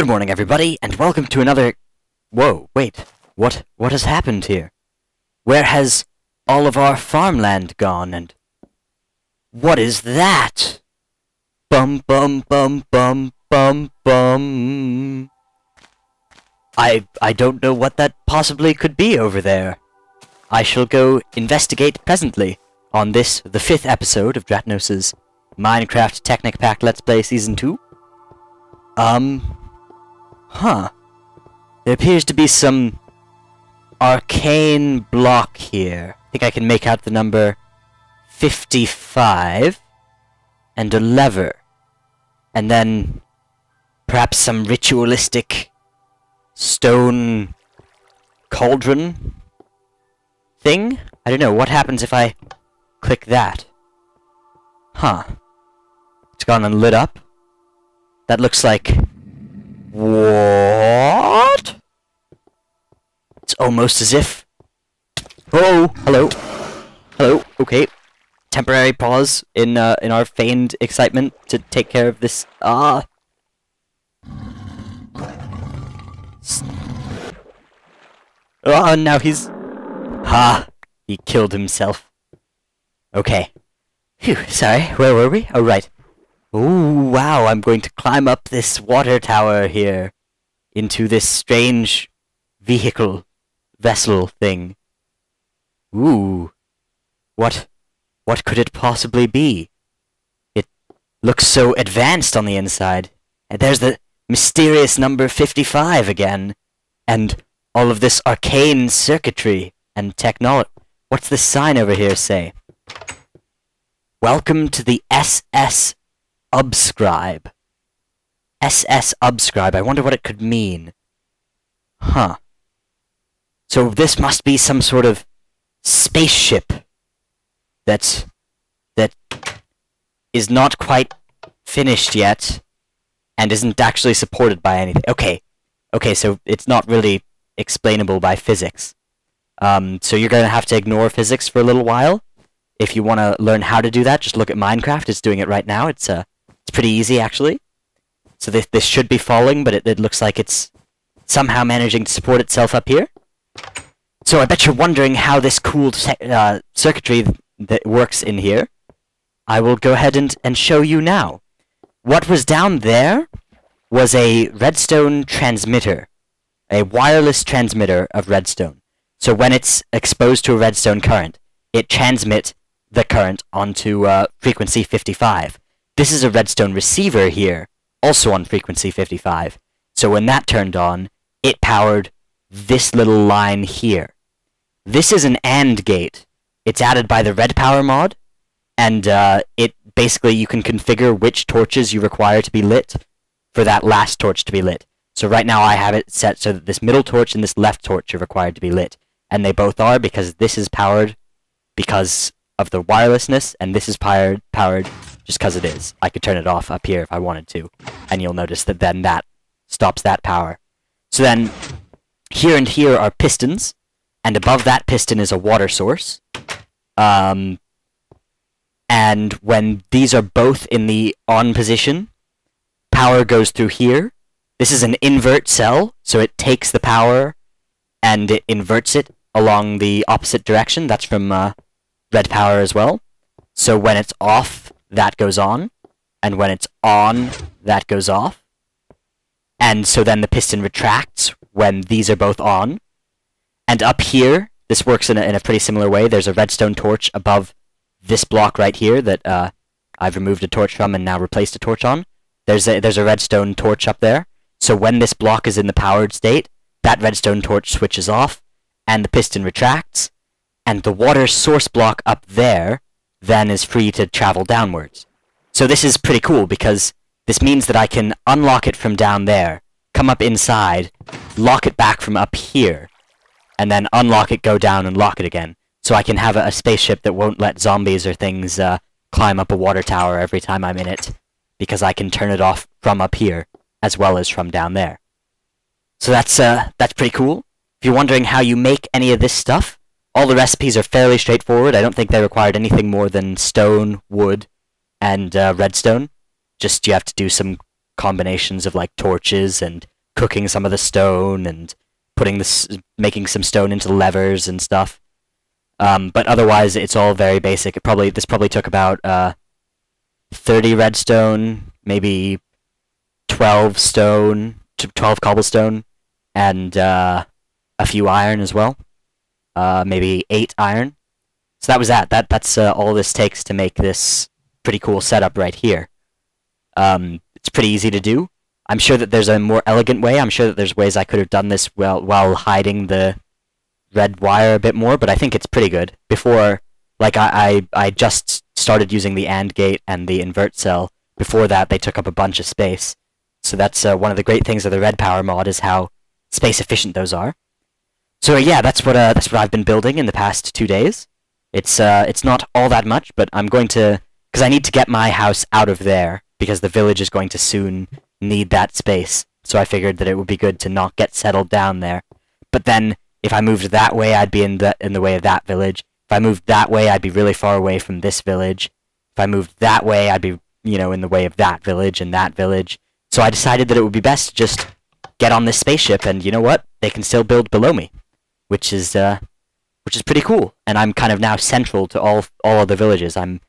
Good morning, everybody, and welcome to another... Whoa, wait. What has happened here? Where has all of our farmland gone, and... What is that? Bum bum bum bum bum bum. I don't know what that possibly could be over there. I shall go investigate presently on this, the 5th episode of Dratnos's Minecraft Technic Pack Let's Play Season 2. There appears to be some arcane block here. I think I can make out the number 55 and a lever. And then perhaps some ritualistic stone cauldron thing? I don't know. What happens if I click that? It's gone and lit up. That looks like... What? It's almost as if... Oh, hello. Hello, okay. Temporary pause in our feigned excitement to take care of this... Oh, now he's... He killed himself. Okay. Phew, sorry, where were we? Oh, right. Oh, wow, I'm going to climb up this water tower here into this strange vessel thing. Ooh. What could it possibly be? It looks so advanced on the inside. And there's the mysterious number 55 again. And all of this arcane circuitry and technology. What's this sign over here say? Welcome to the SS Ubscribe. SS Ubscribe. I wonder what it could mean. So this must be some sort of spaceship that is not quite finished yet and isn't actually supported by anything. Okay, so it's not really explainable by physics. So you're going to have to ignore physics for a little while. If you want to learn how to do that, just look at Minecraft. It's doing it right now. It's pretty easy, actually. So this should be falling, but it looks like it's somehow managing to support itself up here. So I bet you're wondering how this cool circuitry that works in here. I will go ahead and show you now. What was down there was a redstone transmitter. A wireless transmitter of redstone. So when it's exposed to a redstone current, it transmits the current onto frequency 55. This is a redstone receiver here, also on frequency 55. So when that turned on, it powered this little line here. This is an AND gate. It's added by the Red Power mod, and it basically you can configure which torches you require to be lit for that last torch to be lit. So right now I have it set so that this middle torch and this left torch are required to be lit. And they both are because this is powered because of the wirelessness, and this is powered just because it is. I could turn it off up here if I wanted to, and you'll notice that then that stops that power. So then, here and here are pistons, and above that piston is a water source. And when these are both in the on position, power goes through here. This is an invert cell, so it takes the power and it inverts it along the opposite direction. That's from Red Power as well. So when it's off, that goes on. And when it's on, that goes off. And so then the piston retracts when these are both on. And up here, this works in a pretty similar way. There's a redstone torch above this block right here that I've removed a torch from and now replaced a torch on. There's a redstone torch up there. So when this block is in the powered state, that redstone torch switches off, and the piston retracts, and the water source block up there then is free to travel downwards. So this is pretty cool, because this means that I can unlock it from down there, come up inside, lock it back from up here, and then unlock it, go down, and lock it again. So I can have a spaceship that won't let zombies or things climb up a water tower every time I'm in it, because I can turn it off from up here, as well as from down there. So that's pretty cool. If you're wondering how you make any of this stuff, all the recipes are fairly straightforward. I don't think they required anything more than stone, wood, and redstone. Just you have to do some combinations of like torches and cooking some of the stone and making some stone into levers and stuff. But otherwise, it's all very basic. This probably took about 30 redstone, maybe 12 stone, 12 cobblestone, and a few iron as well. Maybe 8 iron. So that was that. That's all this takes to make this pretty cool setup right here. It's pretty easy to do. I'm sure that there's a more elegant way. I'm sure that there's ways I could have done this while hiding the red wire a bit more, but I think it's pretty good. Before, like, I just started using the AND gate and the invert cell. Before that, they took up a bunch of space. So that's one of the great things of the red power mod, is how space efficient those are. So yeah, that's what I've been building in the past 2 days. It's not all that much, but I'm going to, because I need to get my house out of there, because the village is going to soon need that space. So I figured that it would be good to not get settled down there. But then, if I moved that way, I'd be in the way of that village. If I moved that way, I'd be really far away from this village. If I moved that way, I'd be, in the way of that village and that village. So I decided that it would be best to just get on this spaceship, and you know what? They can still build below me, which is pretty cool. And I'm kind of now central to all of the villages. I'm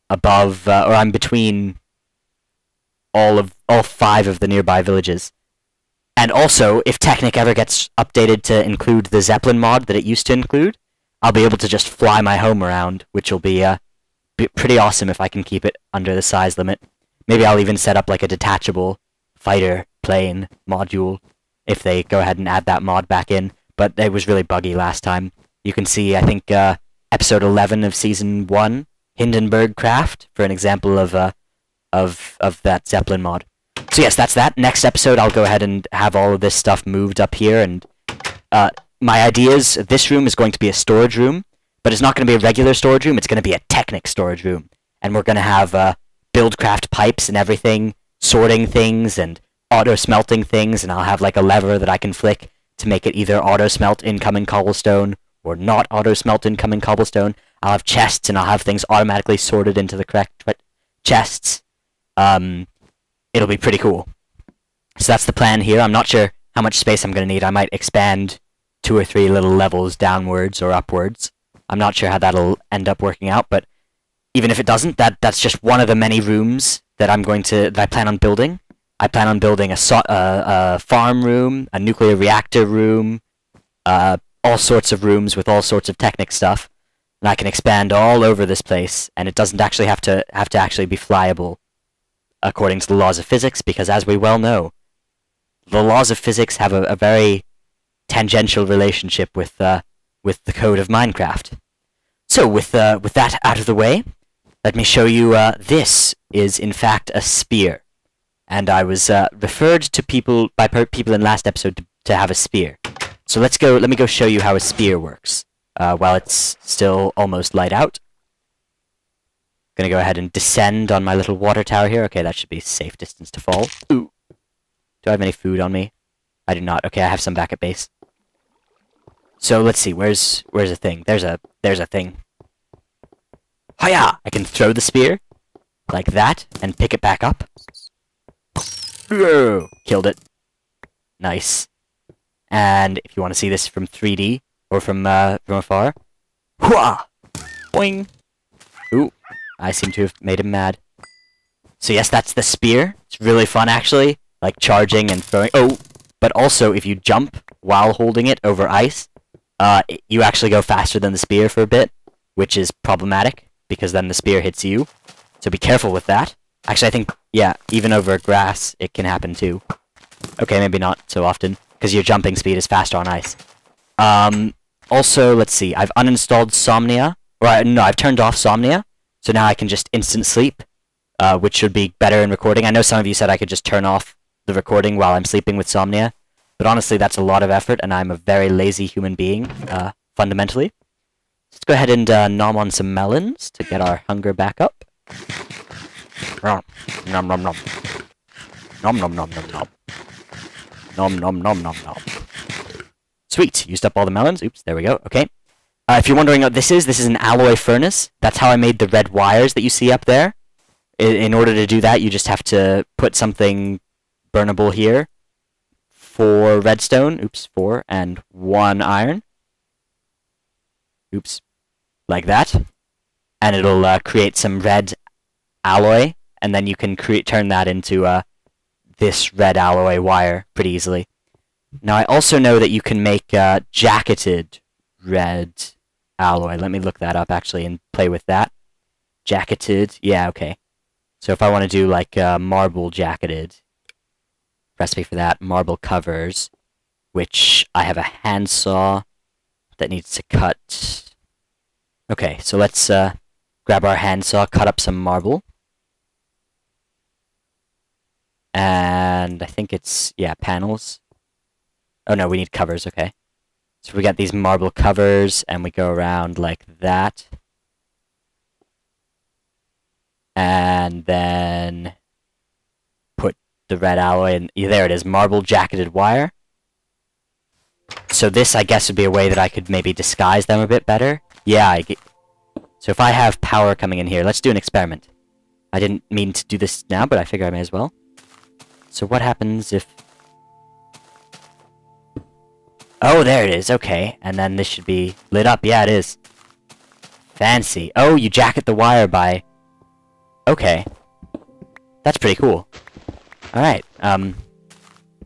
above, or I'm between all 5 of the nearby villages. And also, if Technic ever gets updated to include the Zeppelin mod that it used to include, I'll be able to just fly my home around, which will be pretty awesome if I can keep it under the size limit. Maybe I'll even set up like a detachable fighter plane module if they go ahead and add that mod back in. But it was really buggy last time. You can see, I think, episode 11 of season 1, Hindenburg Craft, for an example of that Zeppelin mod. So yes, that's that. Next episode, I'll go ahead and have all of this stuff moved up here, and my ideas, this room is going to be a storage room, but it's not going to be a regular storage room, it's going to be a Technic storage room. And we're going to have buildcraft pipes and everything, sorting things and auto-smelting things, and I'll have like a lever that I can flick to make it either auto-smelt incoming cobblestone or not auto-smelt incoming cobblestone. I'll have chests, and I'll have things automatically sorted into the correct chests. It'll be pretty cool. So that's the plan here. I'm not sure how much space I'm going to need. I might expand 2 or 3 little levels downwards or upwards. I'm not sure how that'll end up working out, but even if it doesn't, that's just one of the many rooms that I plan on building. I plan on building a farm room, a nuclear reactor room, all sorts of rooms with all sorts of Technic stuff, and I can expand all over this place, and it doesn't actually have to actually be flyable according to the laws of physics, because as we well know, the laws of physics have a very tangential relationship with the code of Minecraft. So with that out of the way, let me show you. This is in fact a spear, and I was referred to people in last episode to have a spear. So let me go show you how a spear works while it's still almost light out. Gonna go ahead and descend on my little water tower here. Okay, that should be safe distance to fall. Ooh. Do I have any food on me? I do not. Okay, I have some back at base. So let's see. Where's a thing? There's a thing. Hiya! I can throw the spear like that and pick it back up. Killed it. Nice. And if you want to see this from 3D or from afar, hooah! Boing. Ooh. I seem to have made him mad. So yes, that's the spear. It's really fun, actually. Like charging and throwing. Oh! But also, if you jump while holding it over ice, you actually go faster than the spear for a bit, which is problematic, because then the spear hits you. So be careful with that. Actually, I think, yeah, even over grass, it can happen too. Okay, maybe not so often, because your jumping speed is faster on ice. Also, let's see. I've uninstalled Somnia. No, I've turned off Somnia. So now I can just instant sleep, which should be better in recording. I know some of you said I could just turn off the recording while I'm sleeping with Somnia, but honestly that's a lot of effort, and I'm a very lazy human being, fundamentally. Let's go ahead and nom on some melons to get our hunger back up. Nom nom nom nom. Nom nom nom nom nom. Nom nom nom nom nom. Sweet, used up all the melons. Oops, there we go. Okay. If you're wondering what this is an alloy furnace. That's how I made the red wires that you see up there. In order to do that, you just have to put something burnable here, 4 redstone. Oops, 4 and 1 iron. Oops, like that. And it'll create some red alloy, and then you can turn that into this red alloy wire pretty easily. Now I also know that you can make jacketed red alloy. Let me look that up actually and play with that. Jacketed, yeah, okay. So if I want to do like marble jacketed, recipe for that, marble covers, which I have a handsaw that needs to cut. Okay, so let's grab our handsaw, cut up some marble. And I think it's, yeah, panels. Oh no, we need covers, okay. So we got these marble covers, and we go around like that. And then put the red alloy in. Yeah, there it is, marble jacketed wire. So this, I guess, would be a way that I could maybe disguise them a bit better. Yeah, so if I have power coming in here, let's do an experiment. I didn't mean to do this now, but I figure I may as well. So what happens if... Oh, there it is, okay. And then this should be lit up. Yeah, it is. Fancy. Oh, you jacket the wire by... Okay. That's pretty cool. Alright, I'm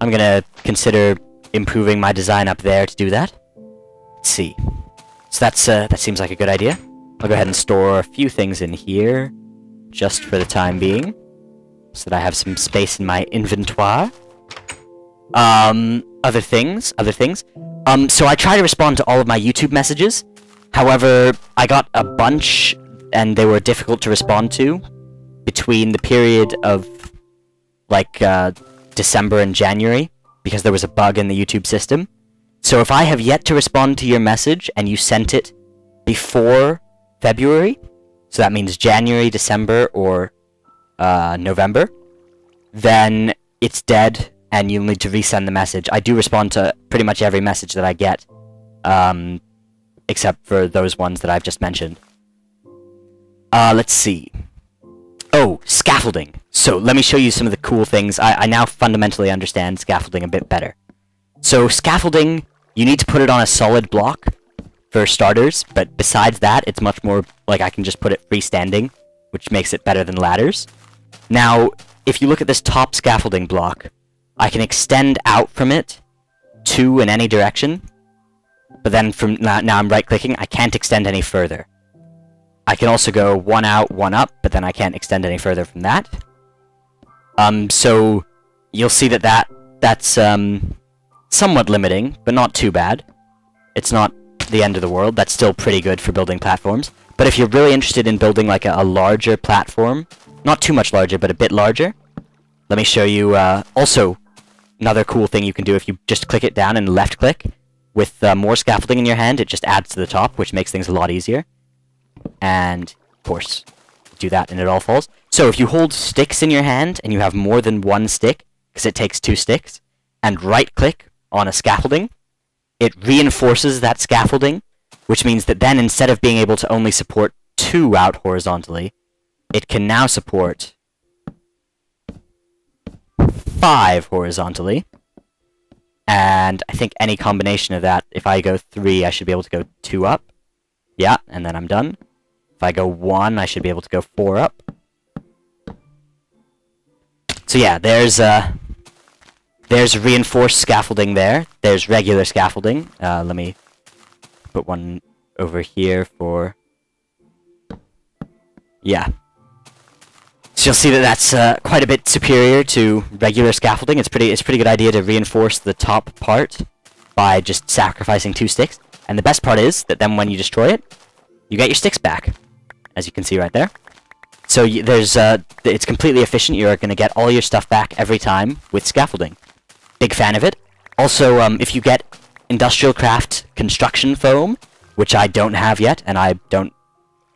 gonna consider improving my design up there to do that. Let's see. So that seems like a good idea. I'll go ahead and store a few things in here, just for the time being, so that I have some space in my inventory. Other things. So I try to respond to all of my YouTube messages. However, I got a bunch, and they were difficult to respond to between the period of, like, December and January, because there was a bug in the YouTube system. So if I have yet to respond to your message, and you sent it before February, so that means January, December, or November, then it's dead, and you'll need to resend the message. I do respond to pretty much every message that I get, except for those ones that I've just mentioned. Let's see. Oh, scaffolding. So let me show you some of the cool things. I now fundamentally understand scaffolding a bit better. So scaffolding, you need to put it on a solid block for starters, but besides that, it's much more like I can just put it freestanding, which makes it better than ladders. Now, if you look at this top scaffolding block, I can extend out from it 2 in any direction, but then from now I'm right-clicking, I can't extend any further. I can also go 1 out, 1 up, but then I can't extend any further from that. So you'll see that's somewhat limiting, but not too bad. It's not the end of the world. That's still pretty good for building platforms. But if you're really interested in building like a larger platform, not too much larger, but a bit larger, let me show you also another cool thing you can do. If you just click it down and left-click with more scaffolding in your hand, it just adds to the top, which makes things a lot easier. And, of course, do that and it all falls. So if you hold sticks in your hand and you have more than 1 stick, because it takes 2 sticks, and right-click on a scaffolding, it reinforces that scaffolding, which means that then instead of being able to only support 2 out horizontally, it can now support 5 horizontally. And I think any combination of that, if I go 3, I should be able to go 2 up. Yeah, and then I'm done. If I go 1, I should be able to go 4 up. So yeah, there's reinforced scaffolding there. There's regular scaffolding. Let me put one over here for... Yeah. So you'll see that that's quite a bit superior to regular scaffolding. It's a pretty good idea to reinforce the top part by just sacrificing 2 sticks. And the best part is that then when you destroy it, you get your sticks back, as you can see right there. So it's completely efficient. You're going to get all your stuff back every time with scaffolding. Big fan of it. Also, if you get Industrial Craft construction foam, which I don't have yet, and I don't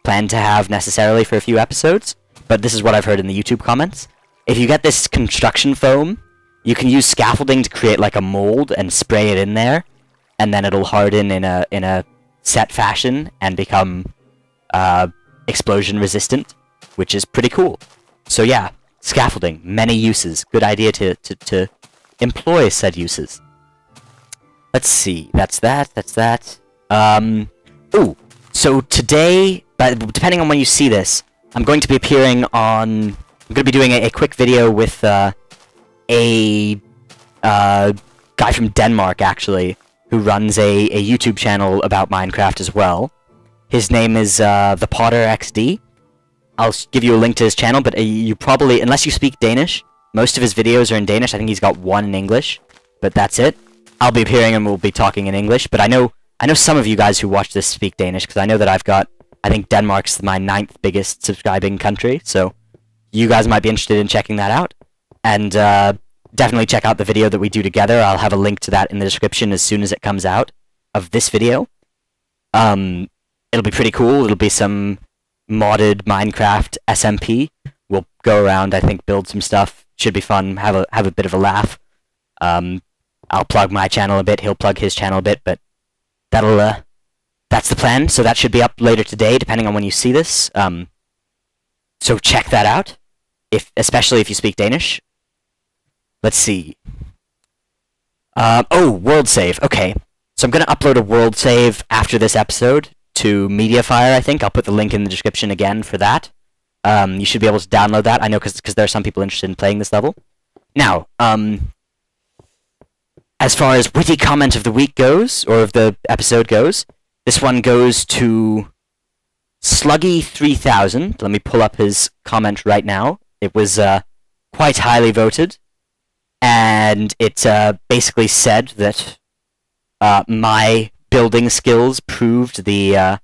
plan to have necessarily for a few episodes, but this is what I've heard in the YouTube comments. If you get this construction foam, you can use scaffolding to create like a mold and spray it in there, and then it'll harden in a set fashion and become explosion resistant, which is pretty cool. So yeah, scaffolding, many uses. Good idea to employ said uses. let's see. That's that. Ooh. So today, but depending on when you see this, I'm going to be appearing on... I'm going to be doing a quick video with a guy from Denmark, actually, who runs a YouTube channel about Minecraft as well. His name is The Potter XD. I'll give you a link to his channel, but you probably... Unless you speak Danish, most of his videos are in Danish. I think he's got one in English, but that's it. I'll be appearing and we'll be talking in English, but I know some of you guys who watch this speak Danish, because I know that I've got... I think Denmark's my 9th biggest subscribing country, so you guys might be interested in checking that out. And definitely check out the video that we do together. I'll have a link to that in the description as soon as it comes out of this video. It'll be pretty cool. It'll be some modded Minecraft SMP. We'll go around, I think, build some stuff. Should be fun. Have a bit of a laugh. I'll plug my channel a bit. He'll plug his channel a bit, but that's the plan. So that should be up later today, depending on when you see this. So check that out, especially if you speak Danish. Let's see. Oh, world save. Okay. So I'm going to upload a world save after this episode to Mediafire, I think. I'll put the link in the description again for that. You should be able to download that. I know because there are some people interested in playing this level. Now, as far as witty comment of the week goes, or of the episode goes, this one goes to Sluggy3000. Let me pull up his comment right now. It was quite highly voted. And it basically said that my building skills proved the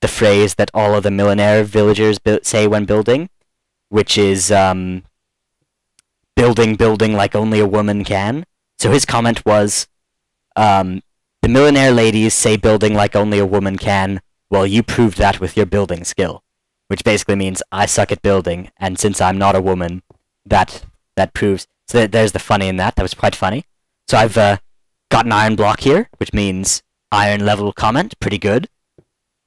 phrase that all of the millionaire villagers say when building, which is building like only a woman can. So his comment was, the millionaire ladies say building like only a woman can, well, you proved that with your building skill. Which basically means I suck at building, and since I'm not a woman, that proves... So there's the funny in that. That was quite funny. So I've got an iron block here, which means iron level comment. Pretty good.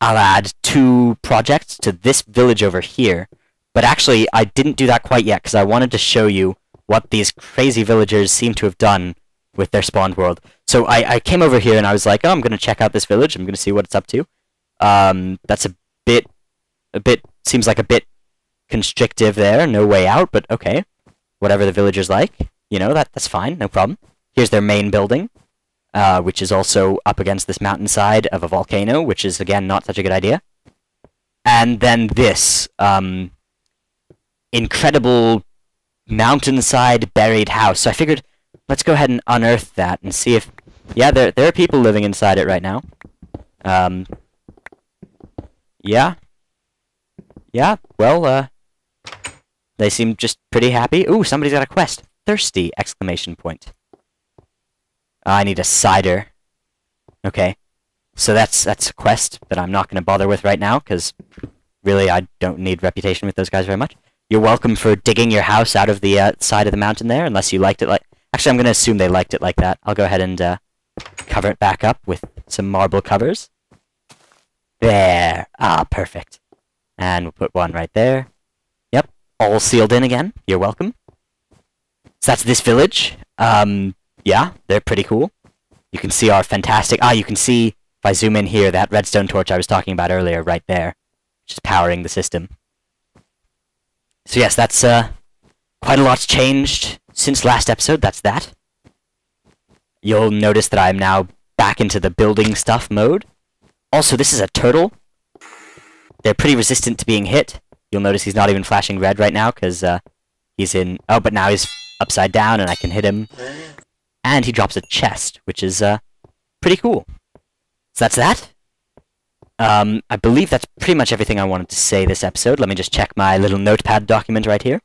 I'll add 2 projects to this village over here. But actually, I didn't do that quite yet, because I wanted to show you what these crazy villagers seem to have done with their spawned world. So I came over here and I was like, oh, I'm going to check out this village. I'm going to see what it's up to. That's a bit... Seems like a bit constrictive there. No way out, but okay. Whatever the villagers like, you know, that's fine, no problem. Here's their main building, which is also up against this mountainside of a volcano, which is, again, not such a good idea. And then this, incredible mountainside buried house. So I figured, let's go ahead and unearth that and see if... Yeah, there are people living inside it right now. Yeah. Yeah, well, they seem just pretty happy. Ooh, somebody's got a quest. Thirsty! Exclamation point. I need a cider. Okay. So that's a quest that I'm not going to bother with right now, because really I don't need reputation with those guys very much. You're welcome for digging your house out of the side of the mountain there, unless you liked it like... Actually, I'm going to assume they liked it like that. I'll go ahead and cover it back up with some marble covers. There! Ah, perfect. And we'll put one right there. Yep. All sealed in again. You're welcome. So that's this village. Yeah, they're pretty cool. You can see our fantastic... Ah, you can see, if I zoom in here, that redstone torch I was talking about earlier, right there. Which is powering the system. So yes, that's, quite a lot's changed since last episode. That's that. You'll notice that I'm now back into the building stuff mode. Also, this is a turtle. They're pretty resistant to being hit. You'll notice he's not even flashing red right now, because he's in... Oh, but now he's upside down, and I can hit him. And he drops a chest, which is pretty cool. So that's that. I believe that's pretty much everything I wanted to say this episode. Let me just check my little notepad document right here.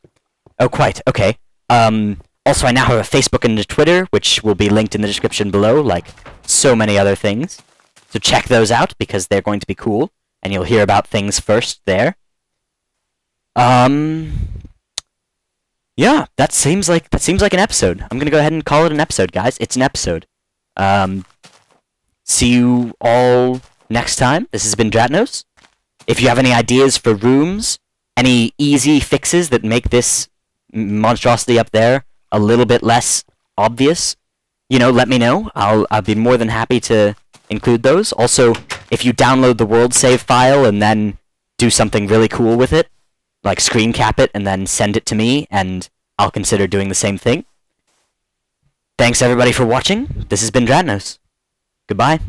Oh, quite. Okay. Also, I now have a Facebook and a Twitter, which will be linked in the description below, like so many other things. So check those out, because they're going to be cool. And you'll hear about things first there. Yeah, that seems like an episode. I'm gonna go ahead and call it an episode, guys. It's an episode. See you all next time. This has been Dratnos. If you have any ideas for rooms, any easy fixes that make this monstrosity up there a little bit less obvious, you know, let me know. I'll be more than happy to include those. Also, if you download the world save file and then do something really cool with it, like screen cap it and then send it to me, and I'll consider doing the same thing. Thanks everybody for watching. This has been Dratnos. Goodbye.